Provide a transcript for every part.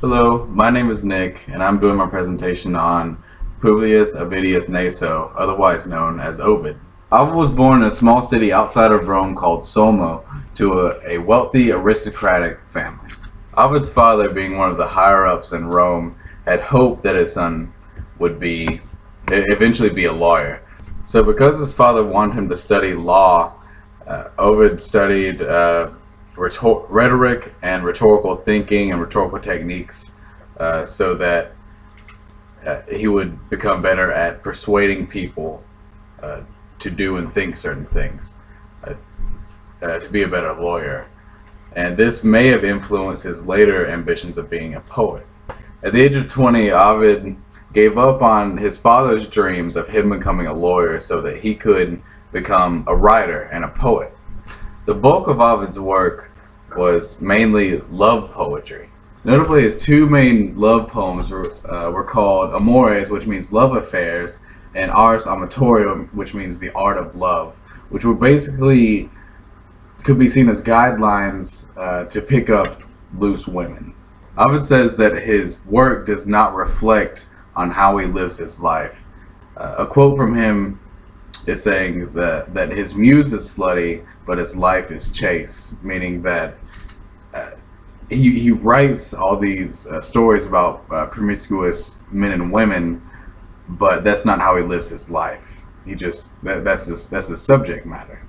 Hello, my name is Nick, and I'm doing my presentation on Publius Ovidius Naso, otherwise known as Ovid. Ovid was born in a small city outside of Rome called Como to a wealthy aristocratic family. Ovid's father, being one of the higher-ups in Rome, had hoped that his son would eventually be a lawyer. So because his father wanted him to study law, Ovid studied rhetoric and rhetorical thinking and rhetorical techniques so that he would become better at persuading people uh, to do and think certain things, to be a better lawyer. And this may have influenced his later ambitions of being a poet. At the age of 20, Ovid gave up on his father's dreams of him becoming a lawyer so that he could become a writer and a poet. The bulk of Ovid's work was mainly love poetry. Notably, his two main love poems were called Amores, which means love affairs, and Ars Amatoria, which means the art of love, which were basically could be seen as guidelines to pick up loose women. Ovid says that his work does not reflect on how he lives his life. A quote from him is saying that his muse is slutty, but his life is chaste, meaning that he writes all these stories about promiscuous men and women, but that's not how he lives his life. That's his subject matter.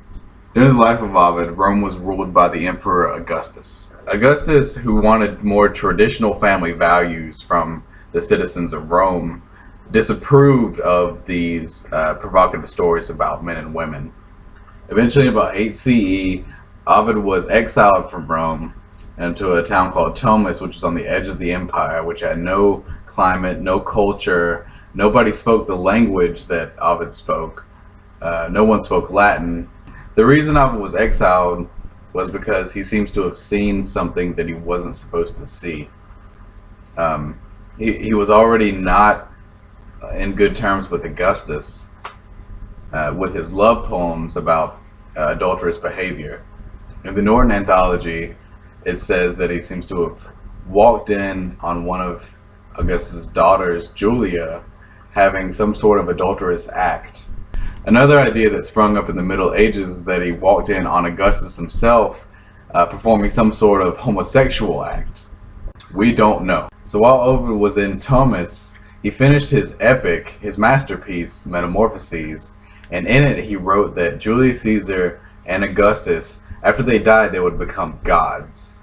During the life of Ovid, Rome was ruled by the Emperor Augustus. Augustus, who wanted more traditional family values from the citizens of Rome, disapproved of these provocative stories about men and women. Eventually, in about 8 CE, Ovid was exiled from Rome into a town called Tomis, which was on the edge of the empire, which had no climate, no culture. Nobody spoke the language that Ovid spoke. No one spoke Latin. The reason Ovid was exiled was because he seems to have seen something that he wasn't supposed to see. He was already not in good terms with Augustus, with his love poems about adulterous behavior. In the Norton Anthology, it says that he seems to have walked in on one of Augustus' daughters, Julia, having some sort of adulterous act. Another idea that sprung up in the Middle Ages is that he walked in on Augustus himself performing some sort of homosexual act. We don't know. So while Ovid was in Tomis, he finished his epic, his masterpiece, Metamorphoses, and in it he wrote that Julius Caesar and Augustus, after they died, they would become gods.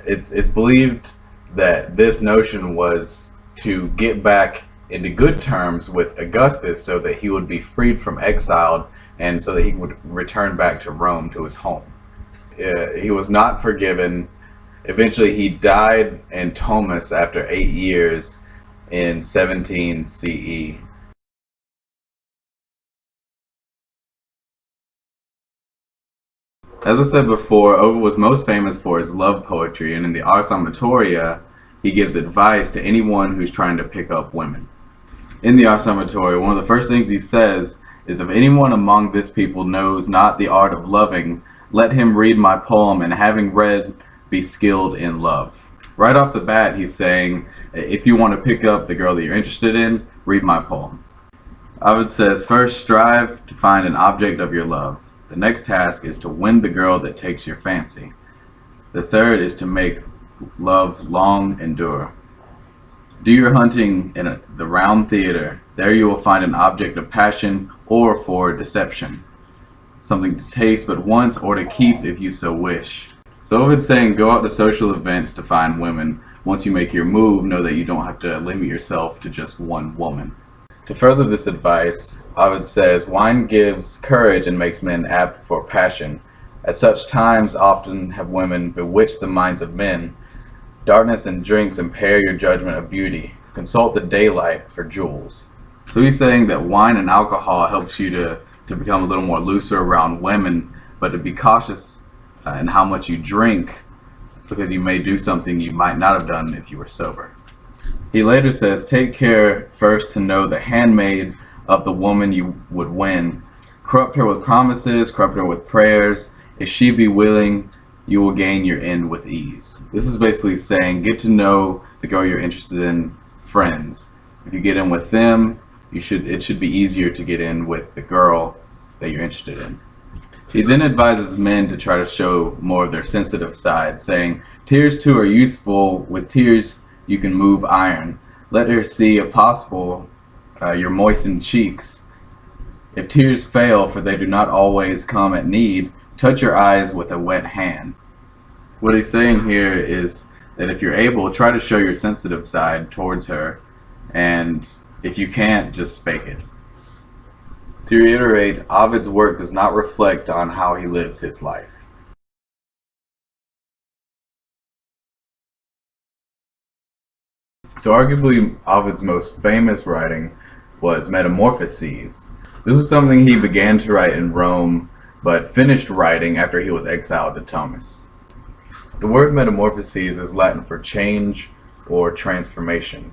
It's believed that this notion was to get back into good terms with Augustus so that he would be freed from exile and so that he would return back to Rome, to his home. He was not forgiven. Eventually he died in Tomis after 8 years in 17 CE. As I said before, Ovid was most famous for his love poetry, and in the Ars Amatoria, he gives advice to anyone who's trying to pick up women. In the Ars Amatoria, one of the first things he says is, "If anyone among this people knows not the art of loving, let him read my poem, and having read, be skilled in love." Right off the bat, he's saying, if you want to pick up the girl that you're interested in, read my poem. Ovid says, first strive to find an object of your love. The next task is to win the girl that takes your fancy. The third is to make love long endure. Do your hunting in the round theater. There you will find an object of passion or for deception. Something to taste but once or to keep if you so wish. So Ovid's saying go out to social events to find women. Once you make your move, know that you don't have to limit yourself to just one woman. To further this advice, Ovid says, wine gives courage and makes men apt for passion. At such times often have women bewitched the minds of men. Darkness and drinks impair your judgment of beauty. Consult the daylight for jewels. So he's saying that wine and alcohol helps you to become a little more looser around women, but to be cautious in how much you drink, because you may do something you might not have done if you were sober. He later says, take care first to know the handmaid of the woman you would win. Corrupt her with promises, corrupt her with prayers. If she be willing, you will gain your end with ease. This is basically saying get to know the girl you're interested in, friends. If you get in with them, it should be easier to get in with the girl that you're interested in. He then advises men to try to show more of their sensitive side, saying, tears too are useful. With tears you can move iron. Let her see, if possible, your moistened cheeks. If tears fail, for they do not always come at need, touch your eyes with a wet hand. What he's saying here is that if you're able, try to show your sensitive side towards her, and if you can't, just fake it. To reiterate, Ovid's work does not reflect on how he lives his life. So arguably Ovid's most famous writing was Metamorphoses. This was something he began to write in Rome, but finished writing after he was exiled to Thomas. The word metamorphoses is Latin for change or transformation,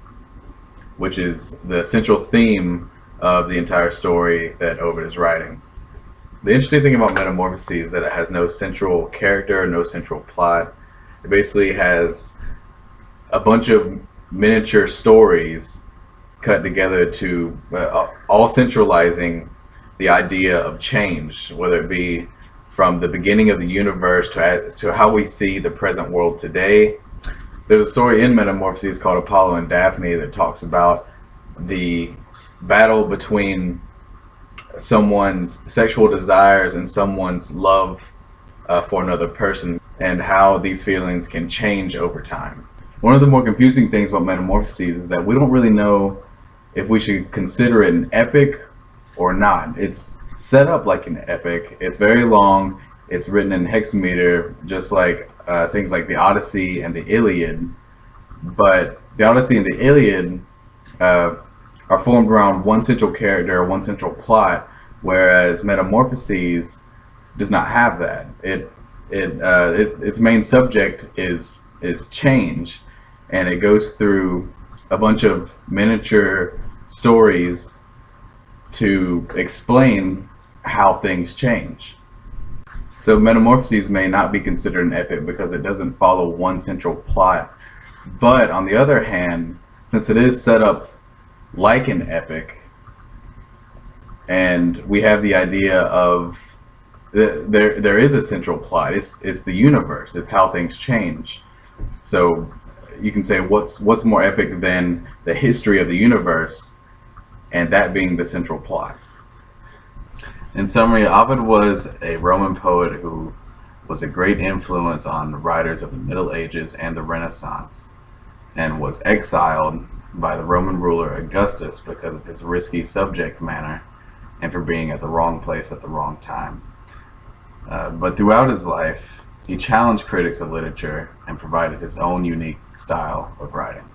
which is the central theme of the entire story that Ovid is writing. The interesting thing about Metamorphoses is that it has no central character, no central plot. It basically has a bunch of miniature stories cut together to all centralizing the idea of change, whether it be from the beginning of the universe to how we see the present world today. There's a story in Metamorphoses called Apollo and Daphne that talks about the battle between someone's sexual desires and someone's love for another person, and how these feelings can change over time. One of the more confusing things about Metamorphoses is that we don't really know if we should consider it an epic or not. It's set up like an epic. It's very long. It's written in hexameter, just like things like the Odyssey and the Iliad. But the Odyssey and the Iliad are formed around one central character, one central plot, whereas Metamorphoses does not have that. Its main subject is change, and it goes through a bunch of miniature stories to explain how things change. So Metamorphoses may not be considered an epic because it doesn't follow one central plot, but on the other hand, since it is set up like an epic, and we have the idea of there is a central plot. It's the universe. It's how things change. So you can say what's more epic than the history of the universe, and that being the central plot. In summary, Ovid was a Roman poet who was a great influence on the writers of the Middle Ages and the Renaissance, and was exiled by the Roman ruler Augustus because of his risky subject matter and for being at the wrong place at the wrong time. But throughout his life, he challenged critics of literature and provided his own unique style of writing.